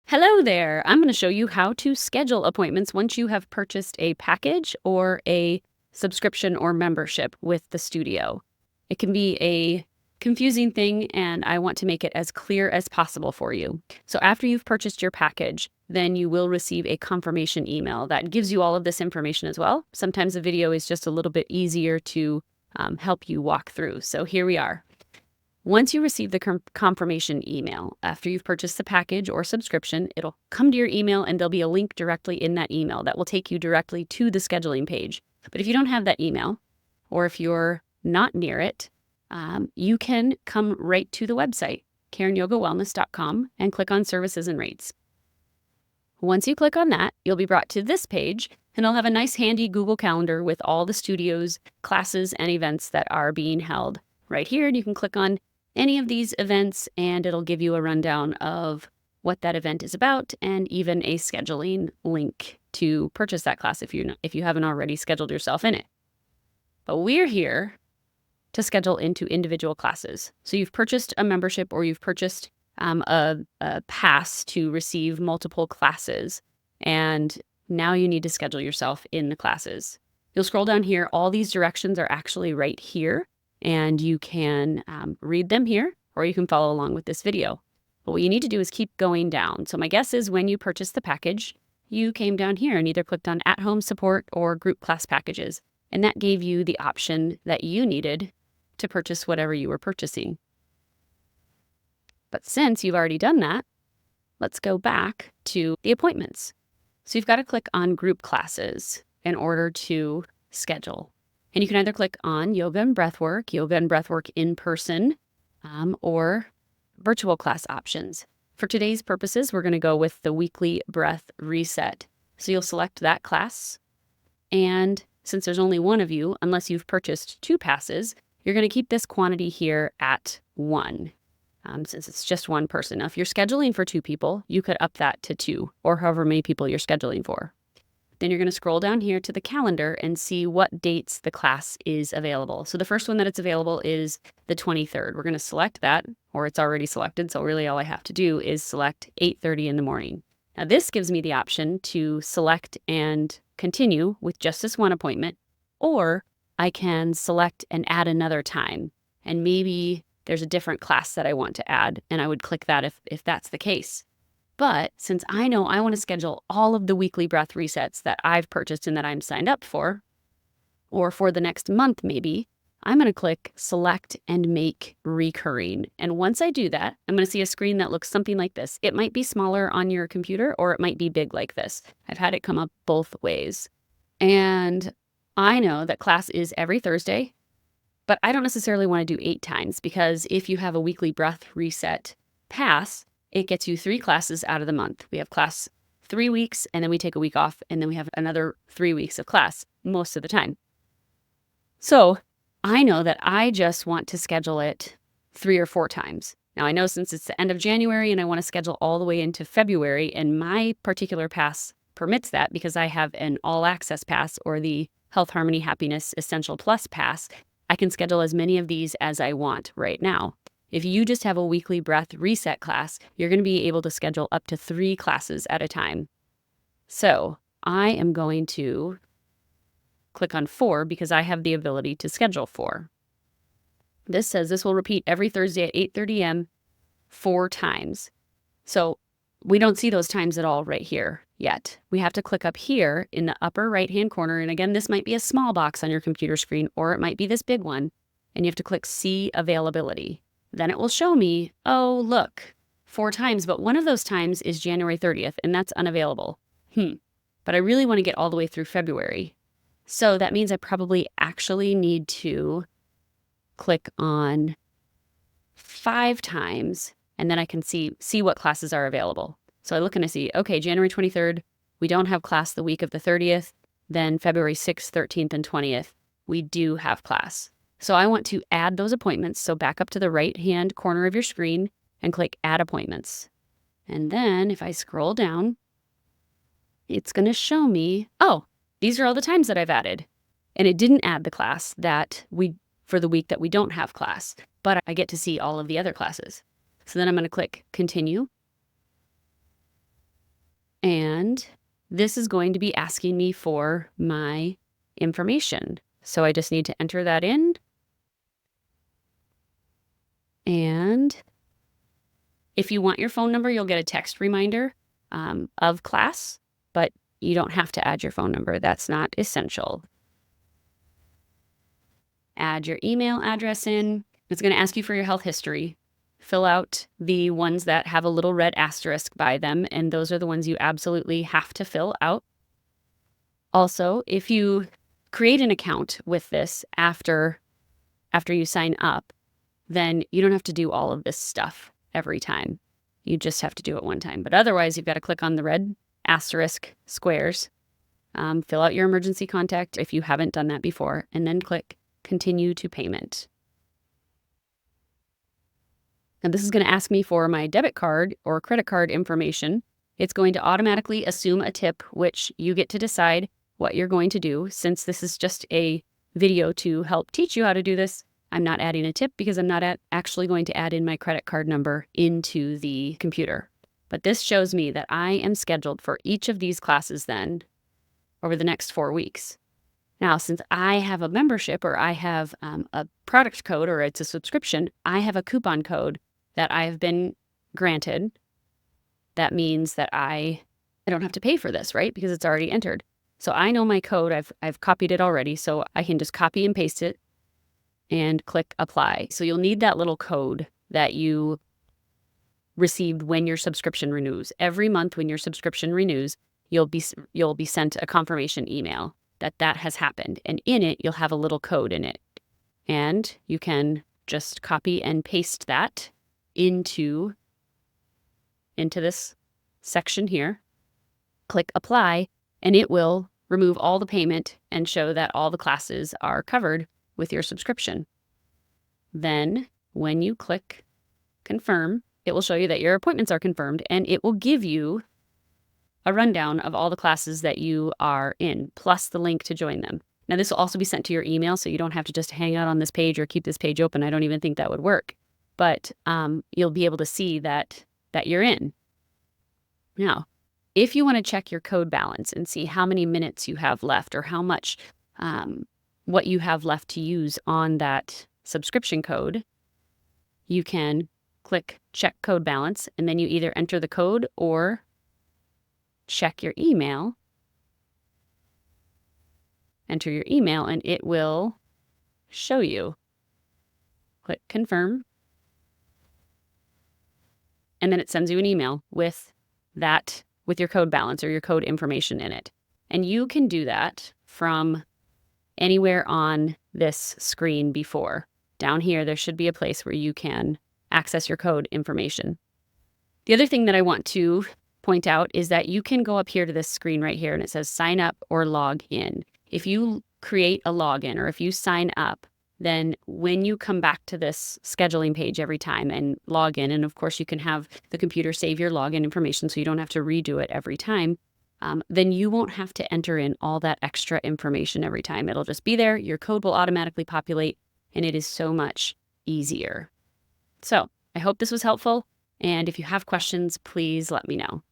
Hello there. I'm going to show you how to schedule appointments once you have purchased a package or a subscription or membership with the studio. It can be a confusing thing, and I want to make it as clear as possible for you. So after you've purchased your package, then you will receive a confirmation email that gives you all of this information as well. Sometimes a video is just a little bit easier to help you walk through. So here we are. Once you receive the confirmation email, after you've purchased the package or subscription, it'll come to your email and there'll be a link directly in that email that will take you directly to the scheduling page. But if you don't have that email, or if you're not near it, you can come right to the website, KarenYogaWellness.com, and click on Services and Rates. Once you click on that, you'll be brought to this page, and it'll have a nice handy Google Calendar with all the studio's classes and events that are being held right here. And you can click on any of these events and it'll give you a rundown of what that event is about and even a scheduling link to purchase that class if you haven't already scheduled yourself in it. But we're here to schedule into individual classes. So you've purchased a membership or you've purchased a pass to receive multiple classes, and now you need to schedule yourself in the classes. You'll scroll down here. All these directions are actually right here, and you can read them here, or you can follow along with this video. But what you need to do is keep going down. So my guess is when you purchased the package, you came down here and either clicked on at-home support or group class packages, and that gave you the option that you needed to purchase whatever you were purchasing. But since you've already done that, let's go back to the appointments. So you've got to click on group classes in order to schedule. And you can either click on yoga and breathwork in person, or virtual class options. For today's purposes, we're going to go with the weekly breath reset. So you'll select that class. And since there's only one of you, unless you've purchased 2 passes, you're going to keep this quantity here at 1, since it's just one person. Now, if you're scheduling for 2 people, you could up that to 2, or however many people you're scheduling for. Then you're going to scroll down here to the calendar and see what dates the class is available. So the first one that it's available is the 23rd. We're going to select that, or it's already selected. So really all I have to do is select 8:30 in the morning. Now this gives me the option to select and continue with just this one appointment, or I can select and add another time. And maybe there's a different class that I want to add, and I would click that if that's the case. But since I know I want to schedule all of the weekly breath resets that I've purchased and that I'm signed up for, or for the next month maybe, I'm going to click select and make recurring. And once I do that, I'm going to see a screen that looks something like this. It might be smaller on your computer or it might be big like this. I've had it come up both ways. And I know that class is every Thursday, but I don't necessarily want to do 8 times, because if you have a weekly breath reset pass, it gets you 3 classes out of the month. We have class 3 weeks, and then we take a week off, and then we have another 3 weeks of class most of the time. So I know that I just want to schedule it 3 or 4 times. Now I know since it's the end of January and I want to schedule all the way into February, and my particular pass permits that because I have an all access pass or the Health Harmony Happiness Essential Plus pass, I can schedule as many of these as I want right now. If you just have a weekly breath reset class, you're going to be able to schedule up to 3 classes at a time. So I am going to click on 4 because I have the ability to schedule 4. This says this will repeat every Thursday at 8:30 a.m. 4 times. So we don't see those times at all right here yet. We have to click up here in the upper right-hand corner. And again, this might be a small box on your computer screen, or it might be this big one. And you have to click See Availability. Then it will show me, oh, look, 4 times, but one of those times is January 30th, and that's unavailable. But I really want to get all the way through February. So that means I probably actually need to click on 5 times, and then I can see what classes are available. So I look and I see, okay, January 23rd, we don't have class the week of the 30th. Then February 6th, 13th, and 20th, we do have class. So I want to add those appointments. So back up to the right-hand corner of your screen and click Add Appointments. And then if I scroll down, it's going to show me, oh, these are all the times that I've added. And it didn't add the class for the week that we don't have class, but I get to see all of the other classes. So then I'm going to click Continue. And this is going to be asking me for my information. So I just need to enter that in. And if you want your phone number, you'll get a text reminder of class, but you don't have to add your phone number. That's not essential. Add your email address in. It's going to ask you for your health history. Fill out the ones that have a little red asterisk by them, and those are the ones you absolutely have to fill out. Also, if you create an account with this after you sign up, then you don't have to do all of this stuff every time. You just have to do it one time. But otherwise, you've got to click on the red asterisk squares, fill out your emergency contact if you haven't done that before, and then click Continue to Payment. Now, this is going to ask me for my debit card or credit card information. It's going to automatically assume a tip, which you get to decide what you're going to do. Since this is just a video to help teach you how to do this, I'm not adding a tip because I'm not actually going to add in my credit card number into the computer. But this shows me that I am scheduled for each of these classes then over the next 4 weeks. Now, since I have a membership or I have a product code or it's a subscription, I have a coupon code that I have been granted. That means that I don't have to pay for this, right? Because it's already entered. So I know my code. I've copied it already, so I can just copy and paste it and click apply. So you'll need that little code that you received when your subscription renews. Every month when your subscription renews, you'll be sent a confirmation email that has happened. And in it, you'll have a little code in it. And you can just copy and paste that into this section here. Click apply, and it will remove all the payment and show that all the classes are covered with your subscription. Then when you click confirm, it will show you that your appointments are confirmed, and it will give you a rundown of all the classes that you are in, plus the link to join them. Now, this will also be sent to your email, so you don't have to just hang out on this page or keep this page open. I don't even think that would work. But you'll be able to see that you're in. Now, if you want to check your code balance and see how many minutes you have left or how much, what you have left to use on that subscription code, you can click check code balance, and then you either enter the code or check your email. Enter your email, and it will show you. Click confirm. And then it sends you an email with your code balance or your code information in it. And you can do that from anywhere on this screen before. Down here, there should be a place where you can access your code information. The other thing that I want to point out is that you can go up here to this screen right here, and it says sign up or log in. If you create a login or if you sign up, then when you come back to this scheduling page every time and log in, and of course you can have the computer save your login information so you don't have to redo it every time, then you won't have to enter in all that extra information every time. It'll just be there. Your code will automatically populate, and it is so much easier. So I hope this was helpful. And if you have questions, please let me know.